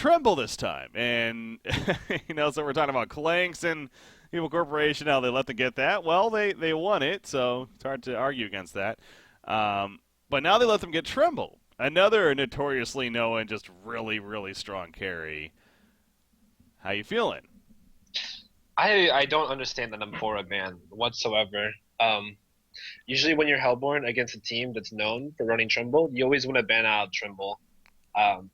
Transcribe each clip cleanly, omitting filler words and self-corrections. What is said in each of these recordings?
Tremble this time. And, so we're talking about Clanks and Evil Corporation, how they let them get that. Well, they won it, so it's hard to argue against that. But now they let them get Tremble. Another notoriously known, just really, really strong carry. How you feeling? I don't understand the Namphora ban whatsoever. Usually when you're Hellborn against a team that's known for running Tremble, you always want to ban out Tremble. Um,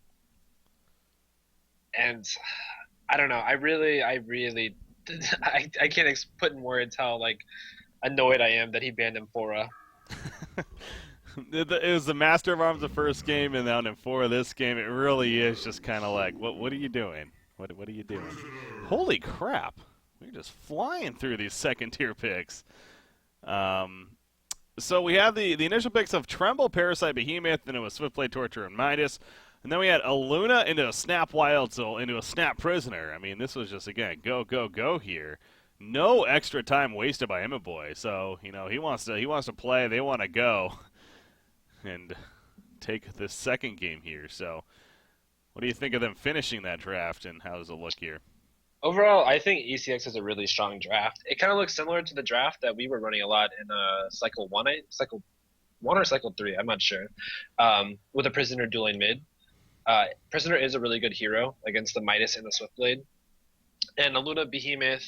and I don't know. I really, I can't put in words how like annoyed I am that he banned Namphora. It was the Master of Arms the first game, and now in 4 of this game, it really is just kind of like, what are you doing? What are you doing? Holy crap! We're just flying through these second-tier picks. So we have the initial picks of Tremble, Parasite, Behemoth, then it was Swiftblade, Torture, and Midas. And then we had Aluna into a Snap Wild Soul, into a Snap Prisoner. I mean, this was just, again, go, go, go here. No extra time wasted by Emma Boy. So, he wants to play, they want to go and take the second game here. So, what do you think of them finishing that draft, and how does it look here? Overall, I think ECX is a really strong draft. It kind of looks similar to the draft that we were running a lot in Cycle 1, Cycle 1 or Cycle 3, I'm not sure, with a Prisoner dueling mid. Prisoner is a really good hero against the Midas and the Swiftblade. And Aluna, Behemoth,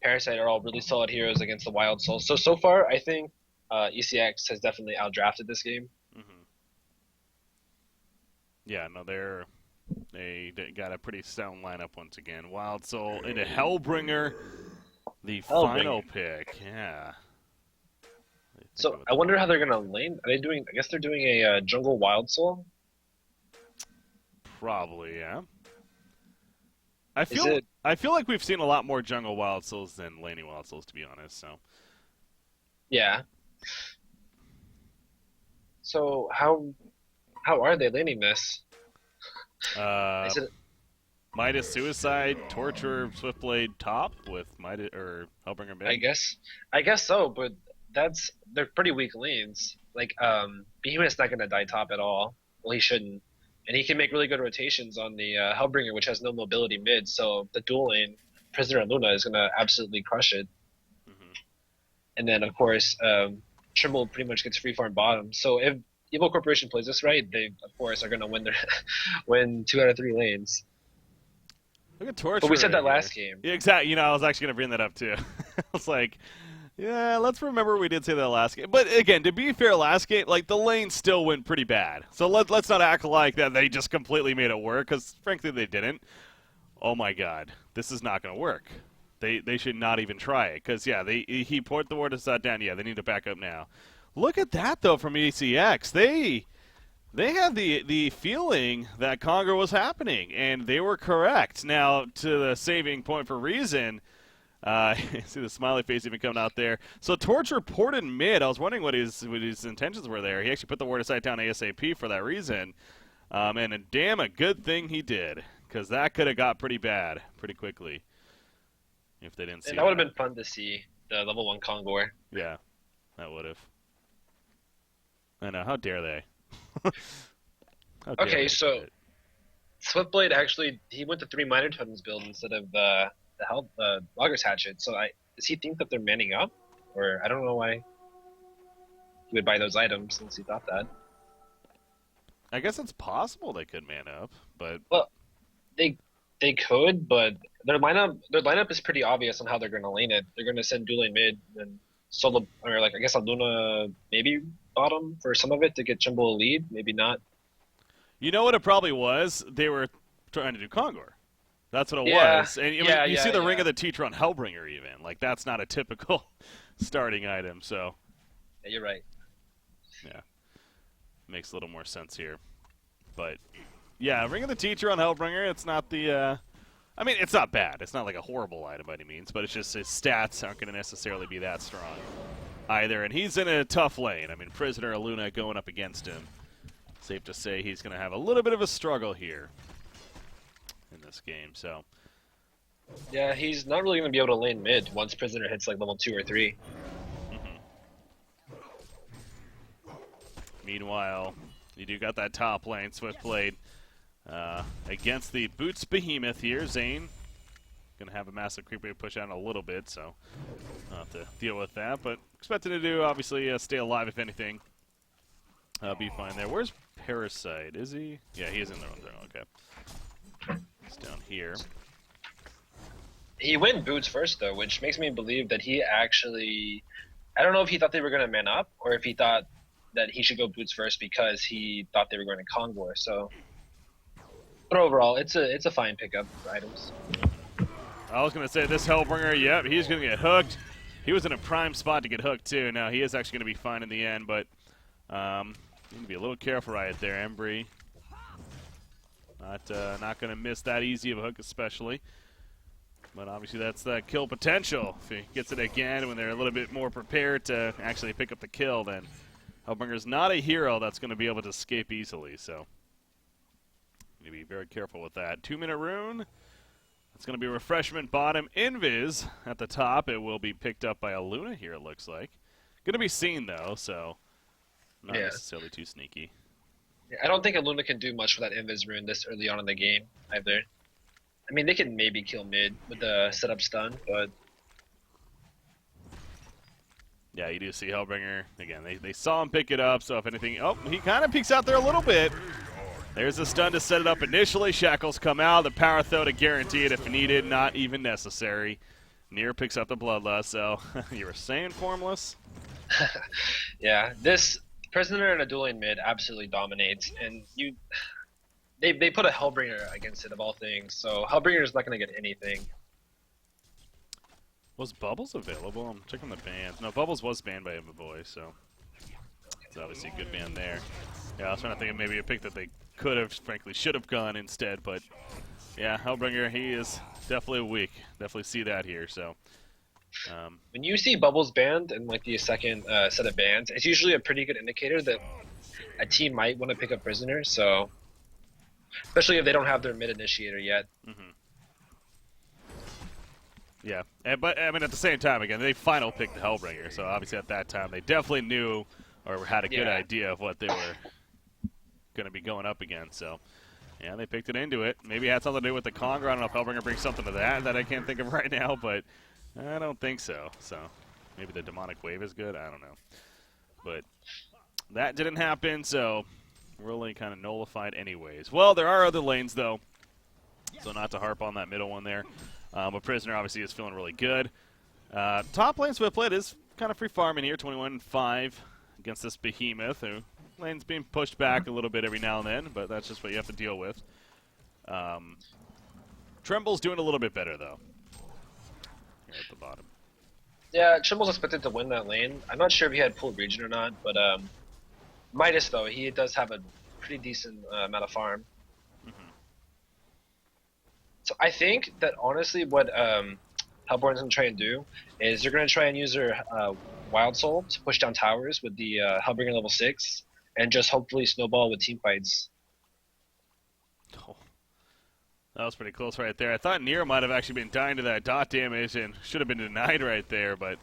Parasite are all really solid heroes against the Wild Soul. So far, I think ECX has definitely outdrafted this game. Mm-hmm. Yeah, no, they got a pretty sound lineup once again. Wild Soul into Hellbringer, the final pick. Yeah. So I wonder how they're gonna lane. Are they doing? I guess they're doing a jungle Wild Soul. Probably, yeah. I feel like we've seen a lot more jungle Wild Souls than laning Wild Souls, to be honest. So. Yeah. So how are they laning this? Midas Suicide, Torture, Swiftblade top with Midas or Hellbringer mid. I guess so, but they're pretty weak lanes. Like Behemoth's not gonna die top at all. Well, he shouldn't, and he can make really good rotations on the Hellbringer, which has no mobility mid. So the dual lane Prisoner and Luna is gonna absolutely crush it. Mm-hmm. And then of course Trimble pretty much gets free farm bottom. So if Evil Corporation plays this right, they of course are gonna win 2 out of 3 lanes. Look at Torture. But we said that here. last game. Yeah, exactly. I was actually gonna bring that up too. I was like, yeah, let's remember we did say that last game. But again, to be fair, last game, like the lane still went pretty bad. So let's not act like that they just completely made it work, because frankly they didn't. Oh my God, this is not gonna work. They should not even try it, because yeah, he poured the word to shut down. Yeah, they need to back up now. Look at that though from ECX. They had the feeling that Conquer was happening, and they were correct. Now, to the saving point for Reason, see the smiley face even coming out there. So Torture ported mid. I was wondering what his intentions were there. He actually put the word aside down ASAP for that reason. And damn, a good thing he did, because that could have got pretty bad pretty quickly if they didn't see that. Would have been fun to see, the level 1 Kongor. Yeah, that would have. I know, how dare they? Okay, so Swiftblade actually, he went to 3 Minor Totems build instead of the Logger's Hatchet. So does he think that they're manning up? Or I don't know why he would buy those items since he thought that. I guess it's possible they could man up, but well, they could, but their lineup is pretty obvious on how they're going to lane it. They're going to send dual lane mid and solo, or like I guess Aluna maybe bottom for some of it to get Jumbo a lead, maybe not. You know what it probably was? They were trying to do Kongor. That's what it was. And you see the Ring of the Teacher on Hellbringer even. Like, that's not a typical starting item, so. Yeah, you're right. Yeah. Makes a little more sense here. But, yeah, Ring of the Teacher on Hellbringer, it's not the, I mean, it's not bad. It's not like a horrible item by any means, but it's just his stats aren't going to necessarily be that strong either. And he's in a tough lane. I mean, Prisoner or Luna going up against him. Safe to say he's going to have a little bit of a struggle here in this game. So, yeah, he's not really going to be able to lane mid once Prisoner hits like level 2 or 3. Meanwhile, you do got that top lane, Swiftblade. against the Boots Behemoth here. Zane going to have a massive creep wave push out a little bit, so I'll have to deal with that. But expected to do, obviously, stay alive if anything. Be fine there. Where's Parasite? Is he? Yeah, he is in the room there. Okay. He's down here. He went boots first, though, which makes me believe that he actually... I don't know if he thought they were going to man up, or if he thought that he should go boots first because he thought they were going to Convoy, so... But overall, it's a fine pickup for items. I was going to say, this Hellbringer, yep, he's going to get hooked. He was in a prime spot to get hooked, too. Now, he is actually going to be fine in the end, but need to be a little careful right there, Embry. Not going to miss that easy of a hook, especially. But obviously that's the kill potential. If he gets it again when they're a little bit more prepared to actually pick up the kill, then Hellbringer's not a hero that's going to be able to escape easily. So need to be very careful with that. 2-minute rune. It's going to be refreshment bottom. Invis at the top. It will be picked up by a Luna here, it looks like. Going to be seen, though, so not necessarily too sneaky. Yeah, I don't think a Luna can do much for that Invis rune this early on in the game, either. I mean, they can maybe kill mid with the setup stun, but... Yeah, you do see Hellbringer. Again, they saw him pick it up, so if anything... Oh, he kind of peeks out there a little bit. There's a stun to set it up initially. Shackles come out. The power throw to guarantee it if needed. Not even necessary. Nier picks up the Bloodlust, so you were saying Formless? Yeah, this Prisoner in a dueling mid absolutely dominates, and they put a Hellbringer against it of all things, so Hellbringer is not going to get anything. Was Bubbles available? I'm checking the bans. No, Bubbles was banned by Boy, so it's obviously a good ban there. Yeah, I was trying to think of maybe a pick that they could have, frankly, should have gone instead, but yeah, Hellbringer, he is definitely weak. Definitely see that here, so. When you see Bubbles banned in like the second set of bans, it's usually a pretty good indicator that a team might want to pick up Prisoner, so. Especially if they don't have their mid initiator yet. Mm-hmm. Yeah, but I mean at the same time, again, they final picked the Hellbringer, so obviously at that time they definitely knew or had a good idea of what they were going to be going up against. So yeah, they picked it into it. Maybe it had something to do with the Conga. I don't know if Hellbringer brings something to that I can't think of right now, but I don't think so. So maybe the demonic wave is good. I don't know, but that didn't happen. So. Really kind of nullified anyways. Well, there are other lanes, though, so not to harp on that middle one there. But Prisoner obviously is feeling really good. Top lane Swiftblade is kind of free farming here, 21-5 against this Behemoth, who lane's being pushed back a little bit every now and then, but that's just what you have to deal with. Tremble's doing a little bit better, though, here at the bottom. Yeah, Tremble's expected to win that lane. I'm not sure if he had full region or not, but Midas, though, he does have a pretty decent amount of farm. Mm-hmm. So I think that, honestly, what Hellborn's going to try and do is they're going to try and use their Wild Soul to push down towers with the Hellbringer level 6, and just hopefully snowball with team fights. Oh, that was pretty close right there. I thought Nier might have actually been dying to that dot damage and should have been denied right there, but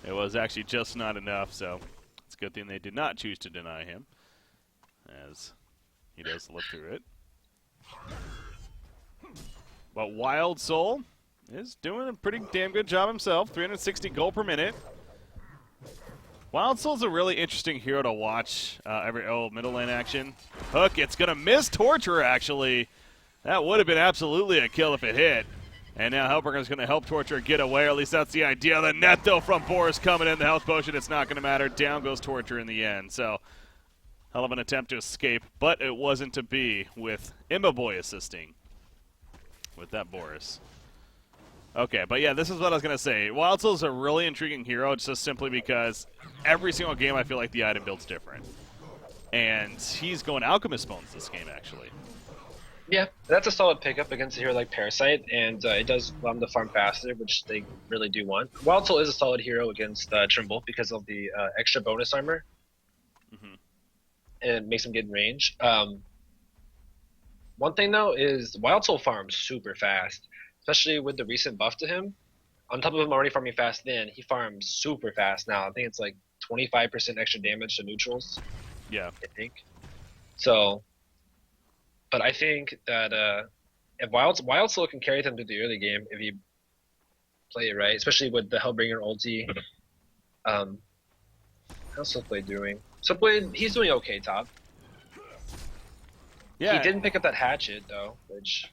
it was actually just not enough, so... It's a good thing they did not choose to deny him, as he does live through it. But Wild Soul is doing a pretty damn good job himself. 360 gold per minute. Wild Soul's a really interesting hero to watch. Middle lane action. Hook, it's going to miss Torturer, actually. That would have been absolutely a kill if it hit. And now Hellbringer's going to help Torturer get away, or at least that's the idea. The net, though, from Boris coming in. The health potion, it's not going to matter. Down goes Torturer in the end. So, hell of an attempt to escape, but it wasn't to be with Imbaboy assisting with that Boris. Okay, but yeah, this is what I was going to say. Wild Soul's a really intriguing hero, just simply because every single game I feel like the item build's different. And he's going Alchemist Bones this game, actually. Yeah, that's a solid pickup against a hero like Parasite, and it does allow them to farm faster, which they really do want. Wild Soul is a solid hero against Trimble because of the extra bonus armor. Mm-hmm. And it makes him get in range. One thing, though, is Wild Soul farms super fast, especially with the recent buff to him. On top of him already farming fast then, he farms super fast now. I think it's like 25% extra damage to neutrals. Yeah. I think. So... But I think that if Wild Soul can carry them to the early game if you play it right, especially with the Hellbringer ulti. How's Slipblade doing? Slipblade, he's doing okay, top. Yeah. He didn't pick up that hatchet though, which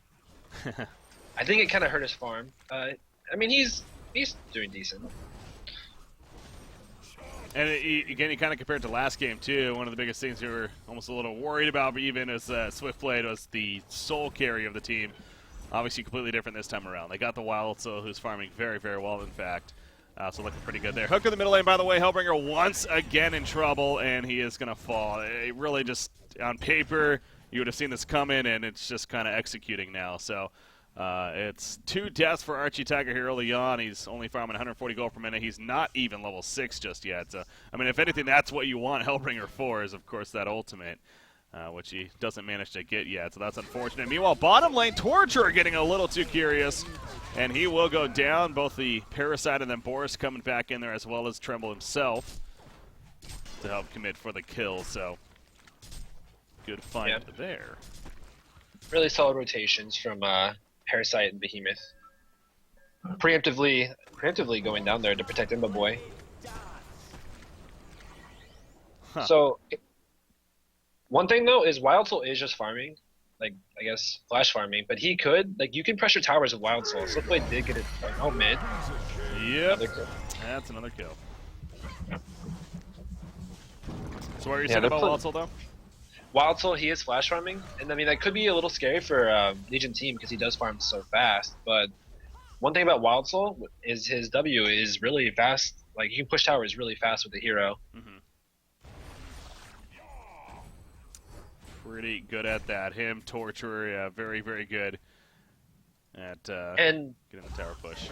I think it kind of hurt his farm. I mean, he's doing decent. And again, you kind of compared to last game too. One of the biggest things you were almost a little worried about, but even as Swiftblade was the sole carry of the team, obviously completely different this time around. They got the Wild Soul, who's farming very, very well, in fact. So looking pretty good there. Hook in the middle lane, by the way. Hellbringer once again in trouble, and he is going to fall. It really just, on paper, you would have seen this coming, and it's just kind of executing now. So it's 2 deaths for Archie Tiger here early on. He's only farming 140 gold per minute. He's not even level 6 just yet. So, I mean, if anything, that's what you want Hellbringer for, is, of course, that ultimate. Which he doesn't manage to get yet, so that's unfortunate. Meanwhile, bottom lane, Torture getting a little too curious, and he will go down. Both the Parasite and then Boris coming back in there, as well as Tremble himself to help commit for the kill, so good fight there. Really solid rotations from Parasite and Behemoth. Preemptively going down there to protect Imba Boy. Huh. So, one thing though is Wild Soul is just farming, like I guess flash farming, but he could, like, you can pressure towers with Wild Soul. Slipblade did get it out mid. Yep, that's another kill. So what are you saying about Wild Soul though? Wild Soul, he is flash farming, and I mean that could be a little scary for Legion team because he does farm so fast. But one thing about Wild Soul is his W is really fast. Like, you can push towers really fast with the hero. Mm-hmm. Pretty good at that. Him, Torturer, yeah, very, very good at and getting the tower push.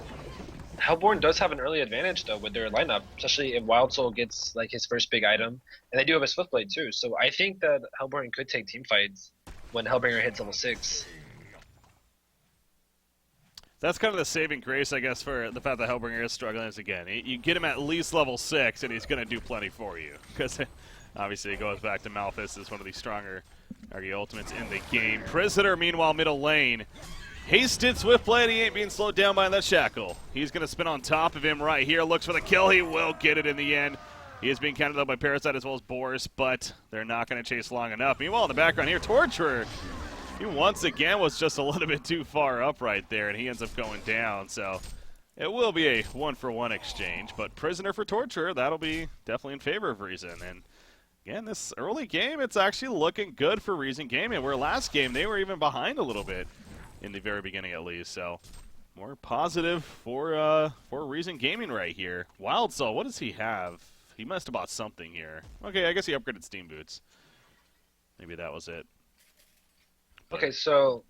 Hellborn does have an early advantage though with their lineup, especially if Wild Soul gets like his first big item, and they do have a Swiftblade too. So I think that Hellborn could take team fights when Hellbringer hits level 6. That's kind of the saving grace, I guess, for the fact that Hellbringer is struggling. Is again, you get him at least level 6, and he's going to do plenty for you. Because obviously it goes back to Malphus as one of the stronger ultimates in the game. Prisoner, meanwhile, middle lane. Hasted Swiftblade, he ain't being slowed down by that shackle. He's going to spin on top of him right here. Looks for the kill. He will get it in the end. He is being countered out by Parasite as well as Boris, but they're not going to chase long enough. Meanwhile, in the background here, Torturer. He once again was just a little bit too far up right there, and he ends up going down. So it will be a 1-for-1 exchange, but Prisoner for Torturer, that'll be definitely in favor of Reason. And again, this early game, it's actually looking good for Reason Gaming, where last game they were even behind a little bit in the very beginning at least. So more positive for Reason Gaming right here. Wild Soul, what does he have? He must have bought something here. Okay, I guess he upgraded Steam Boots. Maybe that was it. But okay, so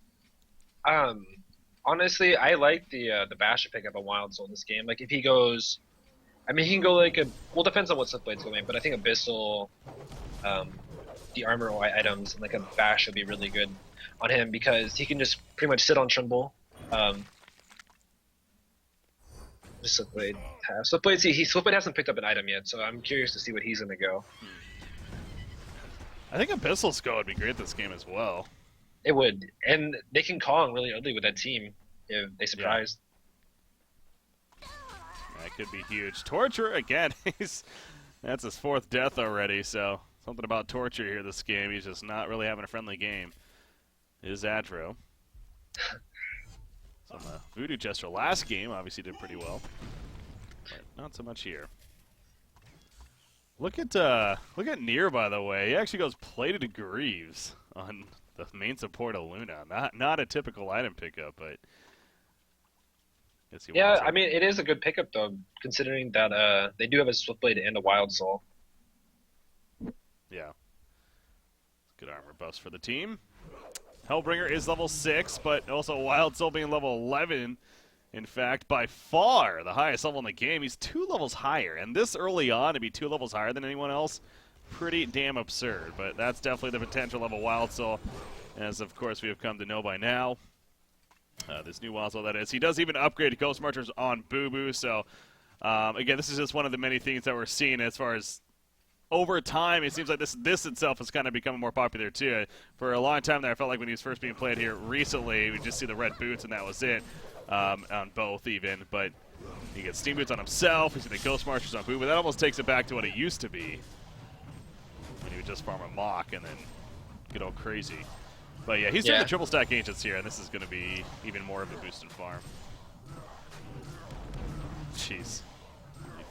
honestly, I like the Basher pickup on Wild Soul in this game. Like, if he goes, I mean, he can go like well, depends on what Slipblade's going, but I think Abyssal, the armor items, and like a Bash would be really good on him because he can just pretty much sit on Tremble. Slipblade has. Slipblade hasn't picked up an item yet, so I'm curious to see what he's gonna go. I think Abyssal's go would be great this game as well. It would, and they can Kong really early with that team if they surprise. Yeah. That could be huge. Torture again. That's his 4th death already. So something about Torture here this game. He's just not really having a friendly game. Is Adro. So the Voodoo Jester last game obviously did pretty well, but not so much here. Look at Nier, by the way. He actually goes Plated Greaves on the main support of Luna. Not a typical item pickup, but yeah, I mean, it is a good pickup though, considering that they do have a Swiftblade and a Wild Soul. Yeah, good armor buffs for the team. Hellbringer is level 6, but also Wild Soul being level 11. In fact, by far the highest level in the game. He's 2 levels higher, and this early on to be 2 levels higher than anyone else, pretty damn absurd. But that's definitely the potential of a Wild Soul, as of course we have come to know by now. This new Wild Soul, that is. He does even upgrade Ghost Marchers on Boo Boo, so again, this is just one of the many things that we're seeing as far as over time, it seems like this itself is kind of becoming more popular too. For a long time there, I felt like when he was first being played here recently, we just see the red boots and that was it on both even. But he gets steam boots on himself. He's the ghost marchers on boot, but that almost takes it back to what it used to be when he would just farm a mock and then get all crazy. But yeah, he's doing the triple stack ancients here, and this is going to be even more of a boosted farm. Jeez.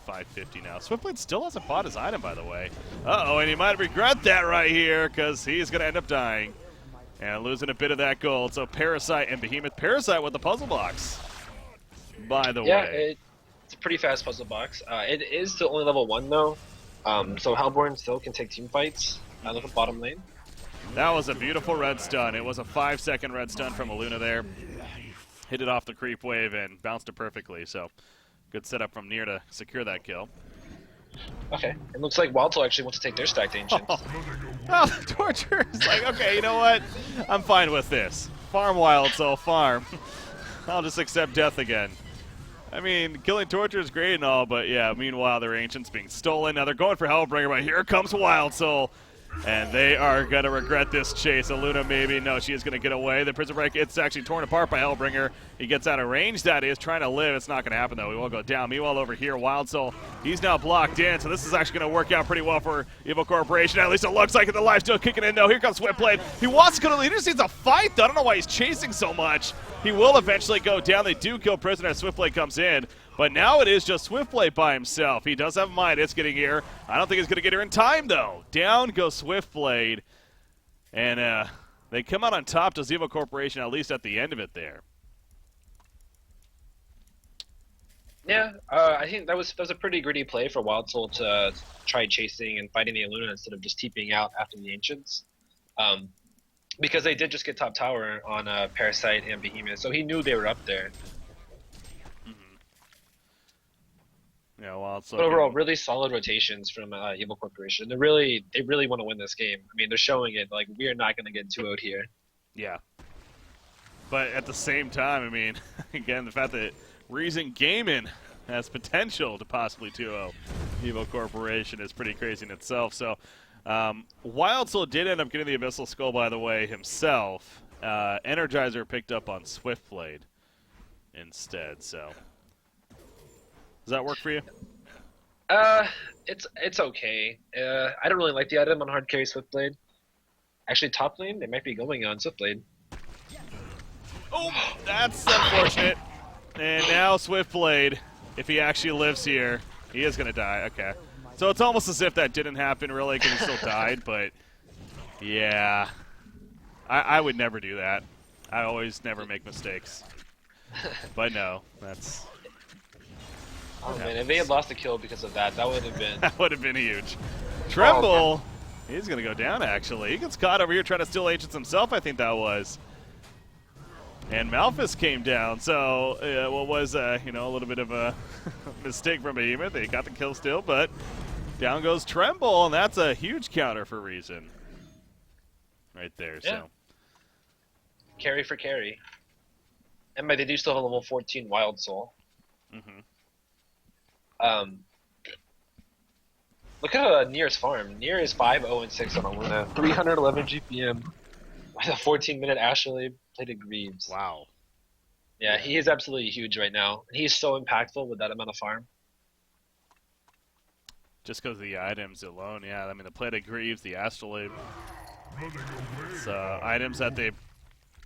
550 now. Swiftblade still hasn't bought his item, by the way. Uh-oh, and he might regret that right here, because he's going to end up dying and losing a bit of that gold. So Parasite and Behemoth. Parasite with the puzzle box, by the way. Yeah, it's a pretty fast puzzle box. It is still only level 1, though. So Hellborn still can take team fights. Look at bottom lane. That was a beautiful red stun. It was a 5-second red stun from Aluna there. Hit it off the creep wave and bounced it perfectly. So good setup from Nier to secure that kill. Okay, it looks like Wild Soul actually wants to take their stacked ancients. Oh, Torture is like, okay, you know what? I'm fine with this. Farm Wild Soul, farm. I'll just accept death again. I mean, killing Torture is great and all, but yeah, meanwhile, their ancients being stolen. Now they're going for Hellbringer, but here comes Wild Soul. And they are going to regret this chase. Aluna maybe. No, she is going to get away. The prison break, it's actually torn apart by Hellbringer. He gets out of range, that is. Trying to live. It's not going to happen, though. He will go down. Meanwhile, over here, Wild Soul, he's now blocked in. So this is actually going to work out pretty well for Evil Corporation. At least it looks like it. The life still kicking in, though. Here comes Swiftblade. He wants to go to the lead. He just needs a fight, though. I don't know why he's chasing so much. He will eventually go down. They do kill Prisoner as Swiftblade comes in. But now it is just Swiftblade by himself. He does have mind. It's getting here. I don't think he's going to get here in time, though. Down goes Swiftblade. And they come out on top to Zevo Corporation, at least at the end of it there. Yeah, I think that was a pretty gritty play for Wild Soul to try chasing and fighting the Aluna instead of just TPing out after the Ancients. Because they did just get top tower on Parasite and Behemoth, so he knew they were up there. Yeah, Wild Soul. But overall, really solid rotations from Evil Corporation. They really want to win this game. I mean, they're showing it. Like, we are not going to get 2-0'd here. Yeah. But at the same time, I mean, again, the fact that Reason Gaming has potential to possibly 2-0 Evil Corporation is pretty crazy in itself. So, Wild Soul did end up getting the Abyssal Skull, by the way, himself. Energizer picked up on Swiftblade instead, so... Does that work for you? It's okay. I don't really like the item on hard carry Swiftblade. Actually, top lane, they might be going on Swiftblade. Oh, that's unfortunate. And now Swiftblade, if he actually lives here, he is going to die. Okay. So it's almost as if that didn't happen, really, because he still died. But, yeah. I would never do that. I always never make mistakes. But no, that's... Oh man, if they had lost the kill because of that, that would have been... that would have been huge. Tremble, he's going to go down, actually. He gets caught over here trying to steal Ancients himself, I think that was. And Malphus came down, so what was, you know, a little bit of a mistake from Behemoth. They got the kill still, but down goes Tremble, and that's a huge counter for Reason. Right there, yeah. So. Carry for carry. And they do still have a level 14 Wild Soul. Mm-hmm. Look at Nier's farm. Nier is 5-0-6 on Aluna, 311 GPM with a 14-minute Ashley plated Greaves. Wow. Yeah, he is absolutely huge right now. He's so impactful with that amount of farm. Just because of the items alone, yeah. I mean, the plated Greaves, the Astrolabe. It's items that they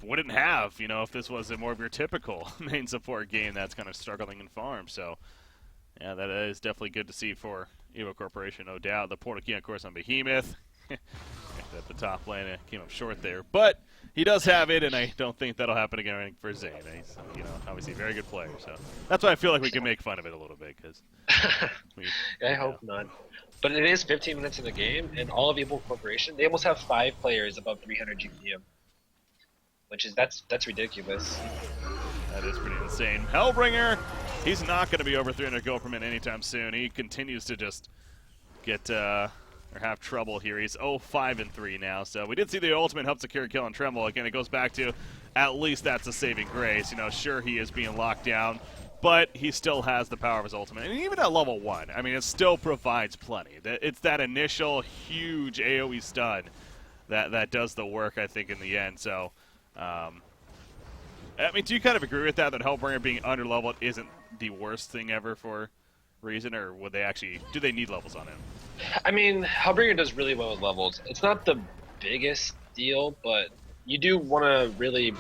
wouldn't have, you know, if this was a more of your typical main support game that's kind of struggling in farm. So, yeah, that is definitely good to see for Evo Corporation, no doubt. The Portal Key, of course, on Behemoth. At the top lane, it came up short there. But he does have it, and I don't think that'll happen again for Zane. He's, you know, obviously a very good player. So that's why I feel like we can make fun of it a little bit. Cause I hope not. But it is 15 minutes in the game, and all of Evo Corporation, they almost have 5 players above 300 GPM. Which is, that's ridiculous. That is pretty insane. Hellbringer, he's not going to be over 300 gold per minute anytime soon. He continues to just get or have trouble here. He's 0-5-3 now. So we did see the ultimate help secure kill on Tremble. Again, it goes back to at least that's a saving grace. You know, sure, he is being locked down but he still has the power of his ultimate. And even at level 1, I mean, it still provides plenty. It's that initial huge AoE stun that does the work, I think, in the end. So, I mean, do you kind of agree with that Hellbringer being underleveled isn't the worst thing ever for Reason, or would they actually, do they need levels on him? I mean, Hellbringer does really well with levels. It's not the biggest deal, but you do want to really,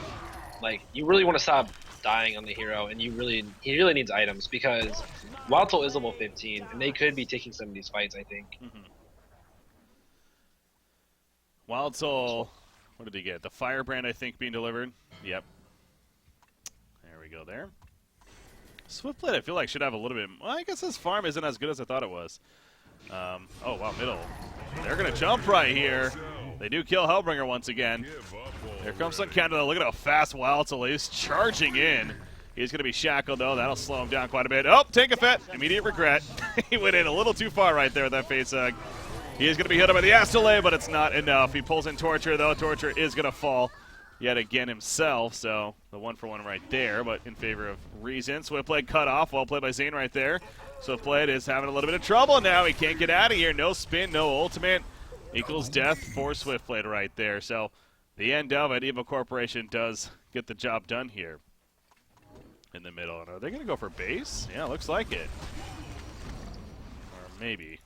you really want to stop dying on the hero, and he really needs items, because Wild Soul is level 15, and they could be taking some of these fights, I think. Mm-hmm. Wild Soul, what did he get? The Firebrand, I think, being delivered. Yep. There we go there. Swiftblade, I feel like, should have a little bit. Well, I guess his farm isn't as good as I thought it was. Oh, wow, middle. They're going to jump right here. They do kill Hellbringer once again. Here comes some Canada. Look at how fast Wild Soul is charging in. He's going to be shackled, though. That'll slow him down quite a bit. Oh, take effect. Immediate regret. He went in a little too far right there with that face hug. He is going to be hit up by the Astolay, but it's not enough. He pulls in Torture, though. Torture is going to fall yet again himself, so the 1-for-1 right there, but in favor of Reason. Swiftblade cut off. Well played by Zane right there. Swiftblade is having a little bit of trouble now. He can't get out of here. No spin, no ultimate. Equals death for Swiftblade right there. So the end of it, Evil Corporation does get the job done here in the middle. And are they going to go for base? Yeah, looks like it. Or maybe.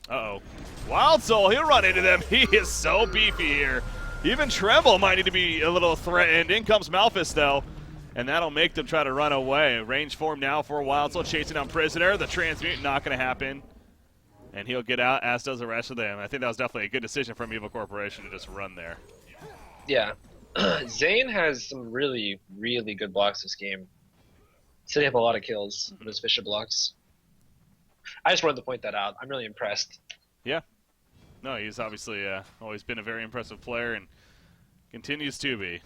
Uh-oh. Wild Soul, he'll run into them. He is so beefy here. Even Tremble might need to be a little threatened. In comes Malphus, though, and that'll make them try to run away. Range form now for Wild Soul, chasing down Prisoner. The Transmute, not going to happen. And he'll get out, as does the rest of them. I think that was definitely a good decision from Evil Corporation to just run there. Yeah. Zane has some really, really good blocks this game. Setting up a lot of kills with his Fisher blocks. I just wanted to point that out. I'm really impressed. Yeah. No, he's obviously always been a very impressive player and continues to be.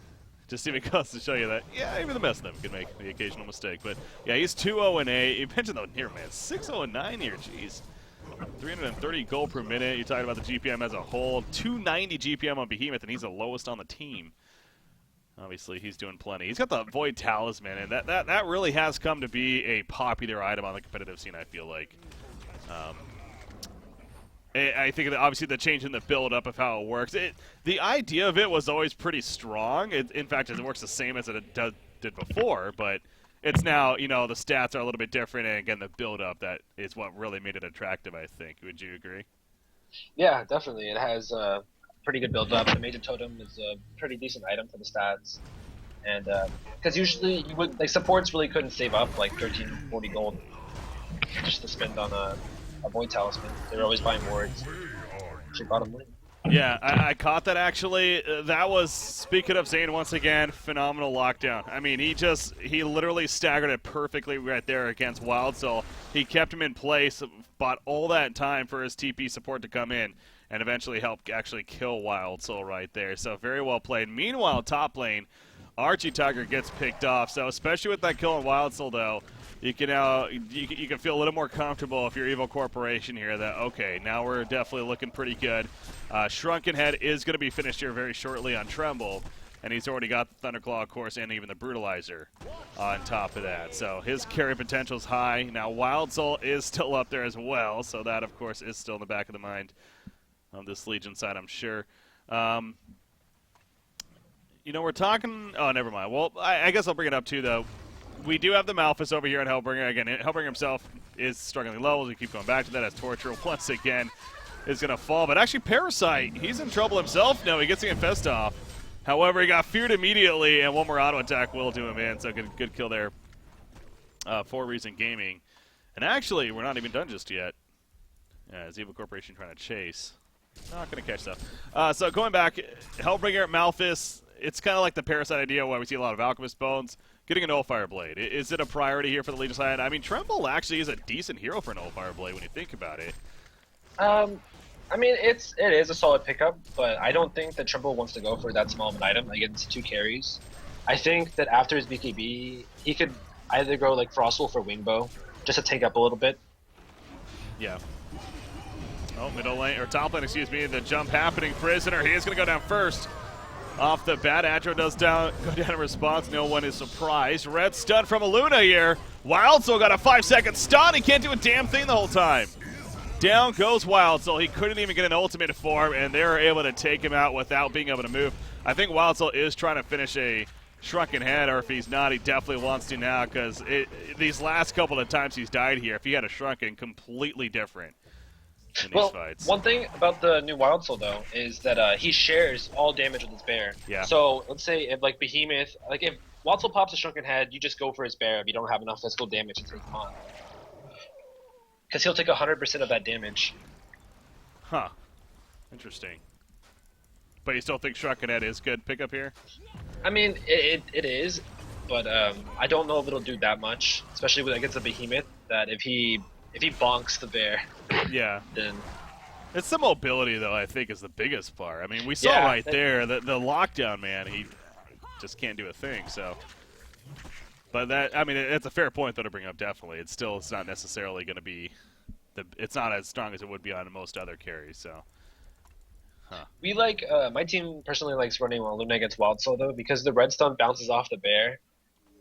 Just even goes to show you that, yeah, even the best of them can make the occasional mistake. But, yeah, he's 2-0-8. You mentioned, though, here, man, 6-0-9 here, jeez. 330 gold per minute. You talked about the GPM as a whole. 290 GPM on Behemoth, and he's the lowest on the team. Obviously, he's doing plenty. He's got the Void Talisman, and that really has come to be a popular item on the competitive scene, I feel like. I think that obviously the change in the build-up of how it works. The idea of it was always pretty strong. In fact, it works the same as it did before, but it's now, you know, the stats are a little bit different, and again, the build-up that is what really made it attractive, I think. Would you agree? Yeah, definitely. It has a pretty good build-up. The Major Totem is a pretty decent item for the stats. And because usually you would, supports really couldn't save up like 13, 40 gold just to spend on a Void Talisman. They were always buying wards. Actually bottom lane. Yeah, I caught that actually. That was, speaking of Zane once again, phenomenal lockdown. I mean, he literally staggered it perfectly right there against Wild Soul. He kept him in place, bought all that time for his TP support to come in, and eventually helped actually kill Wild Soul right there. So very well played. Meanwhile, top lane, Archie Tiger gets picked off. So especially with that kill on Wild Soul, though, you can now you can feel a little more comfortable if you're Evil Corporation here that, okay, now we're definitely looking pretty good. Shrunken Head is going to be finished here very shortly on Tremble, and he's already got the Thunderclaw, of course, and even the Brutalizer on top of that. So his carry potential is high. Now Wild Soul is still up there as well, so that, of course, is still in the back of the mind on this Legion side, I'm sure. You know, we're talking... Oh, never mind. Well, I guess I'll bring it up, too, though. We do have the Malphus over here on Hellbringer. Again, Hellbringer himself is struggling low. We keep going back to that as Torture once again is going to fall. But actually, Parasite, he's in trouble himself. No, he gets the Infest off. However, he got feared immediately, and one more auto attack will do him in. So good kill there for Reason Gaming. And actually, we're not even done just yet. As Evil Corporation trying to chase. Not going to catch stuff. So going back, Hellbringer, Malphus, it's kind of like the Parasite idea where we see a lot of Alchemist Bones. Getting an Nullfire Blade. Is it a priority here for the Legion side? I mean, Tremble actually is a decent hero for an Nullfire Blade when you think about it. I mean, it is a solid pickup, but I don't think that Tremble wants to go for that small of an item against 2 carries. I think that after his BKB, he could either go like Frostwolf or Wingbow, just to tank up a little bit. Yeah. Oh, middle lane, or top lane, excuse me, the jump happening. Prisoner, he is going to go down first. Off the bat, Atro does go down in response. No one is surprised. Red stun from Aluna here. Wild Soul got a 5-second stun. He can't do a damn thing the whole time. Down goes Wild Soul. He couldn't even get an ultimate form, and they're able to take him out without being able to move. I think Wild Soul is trying to finish a Shrunken Head, or if he's not, he definitely wants to now, because these last couple of times he's died here, if he had a Shrunken, completely different in these fights. One thing about the new Wild Soul, though, is that he shares all damage with his bear. Yeah. So let's say if, like, Behemoth, like, if Wild Soul pops a Shrunken Head, you just go for his bear if you don't have enough physical damage to take him on. Because he'll take 100% of that damage. Huh. Interesting. But you still think Shrunken Head is good pickup here? I mean, it is, but I don't know if it'll do that much, especially when against a Behemoth, that if he bonks the bear, yeah, then... It's the mobility, though, I think, is the biggest part. I mean, we saw right there, the lockdown, man, he just can't do a thing, so... But that, I mean, it's a fair point, though, to bring up, definitely. It's not necessarily going to be... It's not as strong as it would be on most other carries, so... Huh. We like, my team personally likes running Luna against Wild Soul, though, because the red stun bounces off the bear,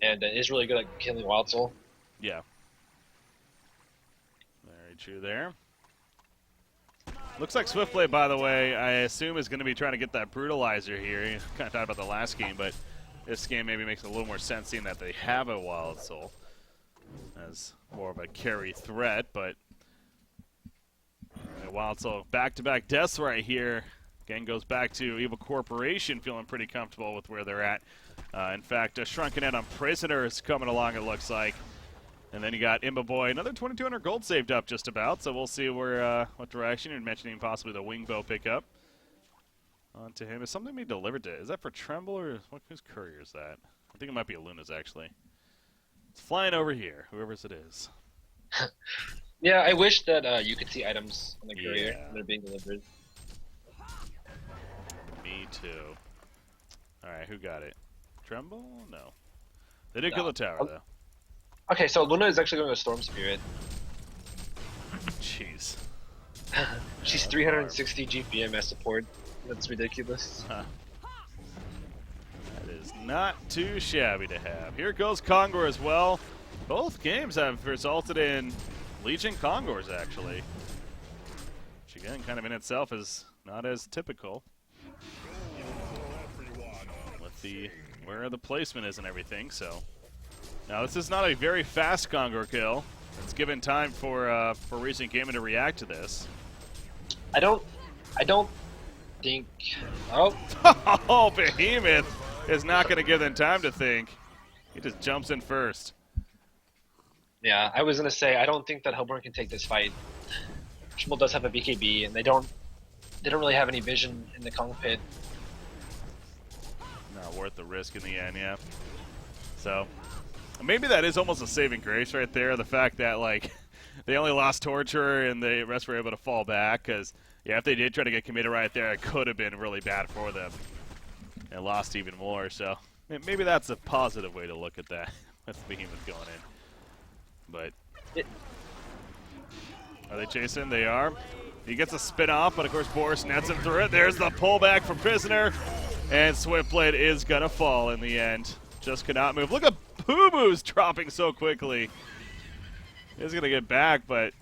and it is really good at killing Wild Soul. Yeah. Very true there. Looks like Swiftblade, by the way, I assume is going to be trying to get that Brutalizer here. You kind of talked about the last game, but this game maybe makes a little more sense seeing that they have a Wild Soul as more of a carry threat, but Wild Soul back-to-back deaths right here. Again, goes back to Evil Corporation feeling pretty comfortable with where they're at. In fact, a Shrunken Head on Prisoner is coming along, it looks like. And then you got Imba Boy, another 2,200 gold saved up just about, so we'll see where what direction. You're mentioning possibly the Wing Bow pickup onto him. Is something being delivered to? Is that for Tremble or whose courier is that? I think it might be Luna's actually. It's flying over here, whoever's it is. Yeah, I wish that you could see items on the courier when they're being delivered. Me too. Alright, who got it? Tremble? No. They did kill the tower, though. Okay, so Luna is actually going to Storm Spirit. Jeez. She's 360 GPM as support. That's ridiculous. Huh. That is not too shabby to have. Here goes Kongor as well. Both games have resulted in Legion Kongors, actually. Which, again, kind of in itself is not as typical. With where the placement is and everything, so... Now, this is not a very fast Kongor kill. It's given time for Recent Gaming to react to this. I don't think... Oh! Oh, Behemoth is not going to give them time to think. He just jumps in first. Yeah, I was going to say, I don't think that Hellborn can take this fight. Trimble does have a BKB, and they don't really have any vision in the Kong pit. Not worth the risk in the end, yeah. So, maybe that is almost a saving grace right there, the fact that, like, they only lost Torturer and the rest were able to fall back, because, yeah, if they did try to get committed right there, it could have been really bad for them. And lost even more, so maybe that's a positive way to look at that, with Behemoth going in. But are they chasing? They are. He gets a spin off, but of course Boris nets him through it. There's the pullback from Prisoner, and Swiftblade is gonna fall in the end. Just cannot move. Look at Boo Boo's dropping so quickly. He's gonna get back, but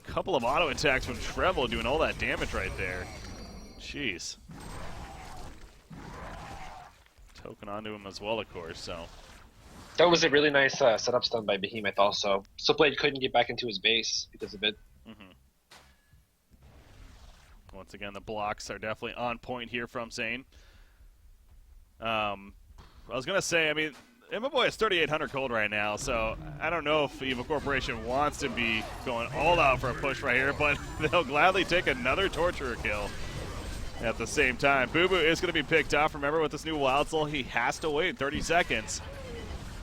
a couple of auto attacks from Tremble doing all that damage right there. Jeez. Token onto him as well, of course. So. That was a really nice setup stun by Behemoth also. Swiftblade couldn't get back into his base because of it. Mm-hmm. Once again, the blocks are definitely on point here from Zane. I was going to say, I mean, Imba Boy is 3,800 gold right now, so I don't know if Evil Corporation wants to be going all out for a push right here, but they'll gladly take another Torturer kill at the same time. Boo Boo is going to be picked off. Remember, with this new Wild Soul, he has to wait 30 seconds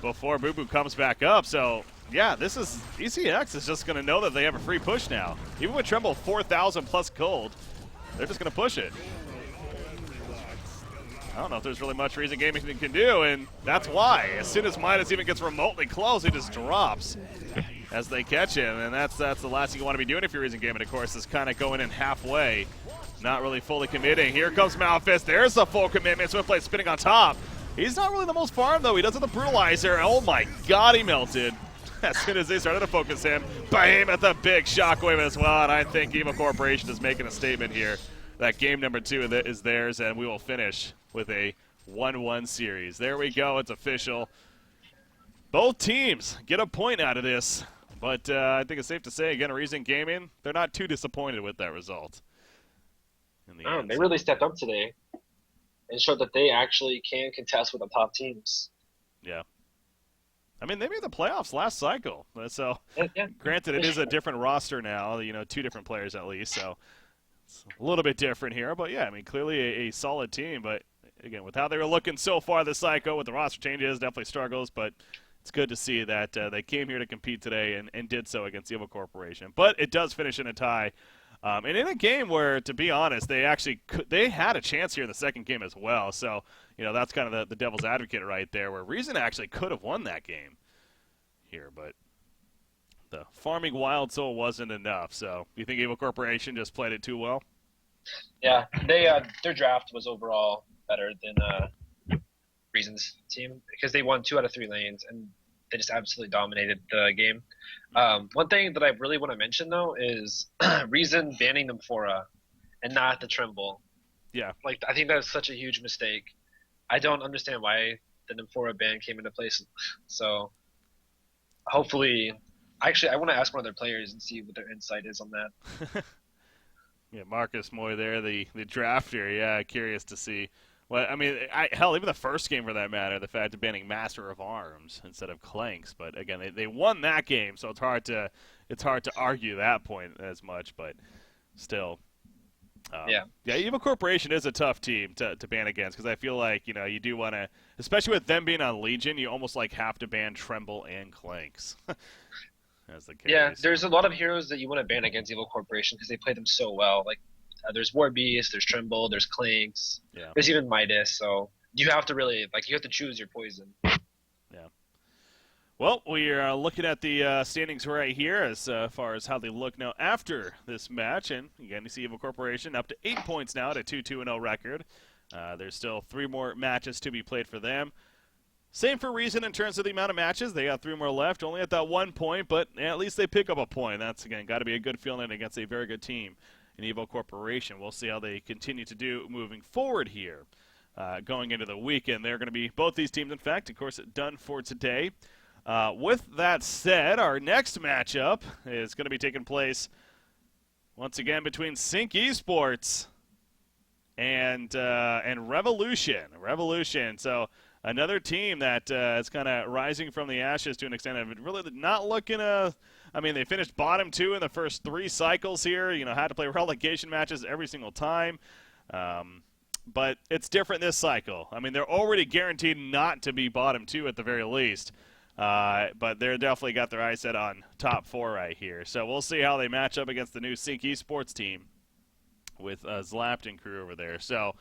before Boo Boo comes back up. So, yeah, this is ECX is just going to know that they have a free push now. Even with Tremble 4,000 plus gold, they're just going to push it. I don't know if there's really much Recent Gaming can do, and that's why. As soon as Midas even gets remotely close, he just drops as they catch him, and that's the last thing you want to be doing if you're Recent Gaming, of course, is kind of going in halfway not really fully committing. Here comes Malphus. There's the full commitment. Swiftblade spinning on top. He's not really the most farmed, though. He does have the Brutalizer. Oh, my God, he melted. As soon as they started to focus him, behemoth a big shockwave as well. And I think Evil Corporation is making a statement here that game number 2 is theirs, and we will finish with a 1-1 series. There we go. It's official. Both teams get a point out of this. But I think it's safe to say, again, Reason Gaming, they're not too disappointed with that result. They really stepped up today and showed that they actually can contest with the top teams. Yeah. I mean, they made the playoffs last cycle. So, yeah. Granted, it is a different roster now, 2 different players at least. So, it's a little bit different here. But, yeah, I mean, clearly a solid team. But, again, with how they were looking so far this cycle, with the roster changes, definitely struggles. But it's good to see that they came here to compete today and did so against Evil Corporation. But it does finish in a tie. And in a game where, to be honest, they had a chance here in the second game as well. So, that's kind of the devil's advocate right there, where Reason actually could have won that game here. But the farming wild soul wasn't enough. So, do you think Evil Corporation just played it too well? Yeah, their draft was overall better than Reason's team because they won 2 out of 3 lanes and they just absolutely dominated the game. One thing that I really want to mention though is Reason banning Nymphora and not the Tremble. Yeah, like I think that's such a huge mistake. I don't understand why the Nymphora ban came into place. So hopefully, actually, I want to ask one of their players and see what their insight is on that. Yeah, Marcus Moy there, the drafter. Yeah, curious to see. Well, I mean, hell, even the first game for that matter, the fact of banning Master of Arms instead of Clanks. But again, they won that game, so it's hard to argue that point as much. But still, yeah, Evil Corporation is a tough team to ban against because I feel like you do want to, especially with them being on Legion, you almost have to ban Tremble and Clanks. As the case. Yeah, there's a lot of heroes that you want to ban against Evil Corporation because they play them so well. Like. There's War Beast, there's Tremble, there's Clanks, there's even Midas. So you have to really you have to choose your poison. Yeah. Well, we are looking at the standings right here as far as how they look now after this match, and again you see Evil Corporation up to 8 points now at a 2-2-0 record. There's still 3 more matches to be played for them. Same for Reason in terms of the amount of matches. They got 3 more left, only at that 1 point, but at least they pick up a point. That's again got to be a good feeling against a very good team. In Evo Corporation. We'll see how they continue to do moving forward here. Going into the weekend, they're going to be both these teams, in fact, of course, done for today. With that said, our next matchup is going to be taking place once again between Sync Esports and Revolution. Revolution. So another team that is kind of rising from the ashes to an extent of really not looking I mean, they finished bottom 2 in the first 3 cycles here. Had to play relegation matches every single time. But it's different this cycle. I mean, they're already guaranteed not to be bottom 2 at the very least. But they're definitely got their eyes set on top 4 right here. So we'll see how they match up against the new Sync Esports team with Zlapt and crew over there. So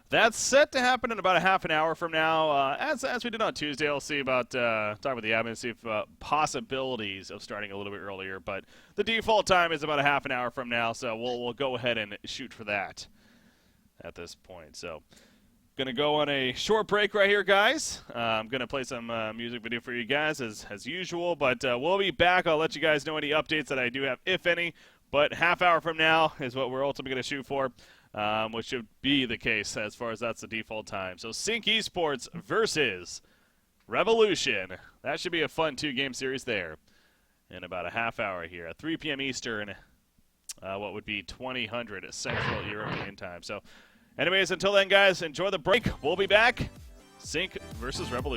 that's set to happen in about a half an hour from now. As we did on Tuesday, I'll see about talk with the admin, see if possibilities of starting a little bit earlier. But the default time is about a half an hour from now, so we'll go ahead and shoot for that at this point. So, gonna go on a short break right here, guys. I'm gonna play some music video for you guys as usual, but we'll be back. I'll let you guys know any updates that I do have, if any. But half hour from now is what we're ultimately gonna shoot for. Which should be the case as far as that's the default time. So Sync Esports versus Revolution. That should be a fun 2-game series there in about a half hour here at 3 p.m. Eastern, what would be 2000 Central European time. So anyways, until then, guys, enjoy the break. We'll be back. Sync versus Revolution.